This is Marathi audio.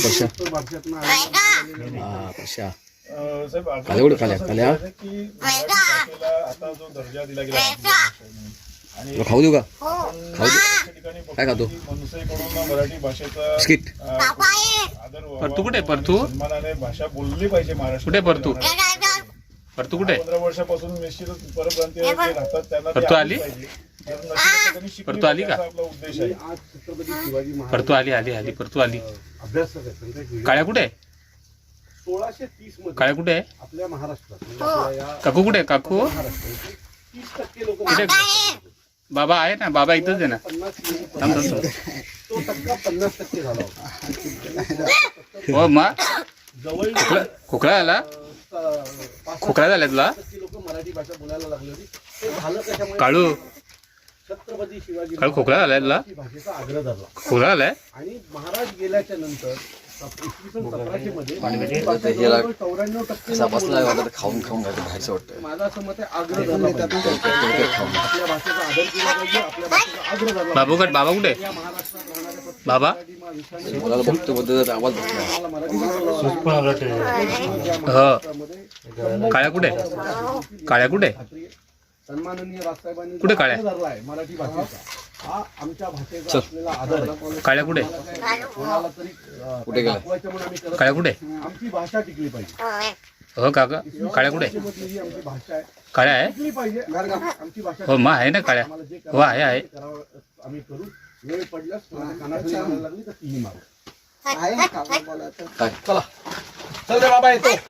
परशा परशा खाल्या कुठे खाल्या आता जो दर्जा दिला गेला तुला खाऊ देऊ का खाऊ दे काय खातो मराठी भाषेचा बिस्किट परतू कुठे परतू सन्मानाने भाषा बोलली पाहिजे महाराष्ट्र कुठे परतू परतू कुठे 15 वर्षापासून निश्चितच परप्रांतीय जे राहतात त्यांना परतू आली परतू आली का आपला उद्देश आहे परतू आली आली आली परतू आली काळ्या कुठे 1630 काळ्या कुठे आपल्या महाराष्ट्रात काकू कुठे काकू 30% लोक कुठे बाबा आहे ना बाबा इथंच आहे ना थांब थांब थांब. तो टक्का 50% झाला होता. हो मग जवळ खोकला आला खोकला झाला तुला लोक मराठी भाषा बोलायला लागली होती. ते झालं त्याच्यामुळे काळू छत्रपती शिवाजी काळू खोकला झालाय तुला मराठी भाषेचा आग्रह धरला खोकला झालाय आणि महाराज गेल्याच्या नंतर इसवी सन 1700 मध्ये कसा बसलाय वाटत खाऊन खाऊन घालतो बाहेरचं वाटतं माझं असं मत आहे आग्रह धरला पाहिजे. आपल्या भाषेचा आदर केला पाहिजे. आपल्या भाषेचा आग्रह धरला बाबू कट बाबा कुठे या महाराष्ट्रात राहणाऱ्या बाबा मला बघतो बद्दल आवाज बसला मराठी हो काळ्या कुठे काळ्या कुठे सन्माननीय राजसाहेबांनी कुठे काळ्या? धरलाय मराठी भाषेचा हा आमच्या भाषेचा असलेला आदर आहे. काळ्या कुठे कोणाला तरी कुठे गेला? दाखवायचं म्हणून आम्ही करत काळ्या कुठे नाही. आमची भाषा टिकली पाहिजे. हो काका काळ्या कुठे भाषेमधली आमची भाषा आहे काळ्या आहे टिकली पाहिजे. आमची भाषा हो मग आहे ना काळ्या आम्हाला जे हो आहे आहे करावं आम्ही करू. वेळ पडल्यास कोणाला कानाखाली लावायला लागली तर तीही मारू. काय चल रे बाबा येतो.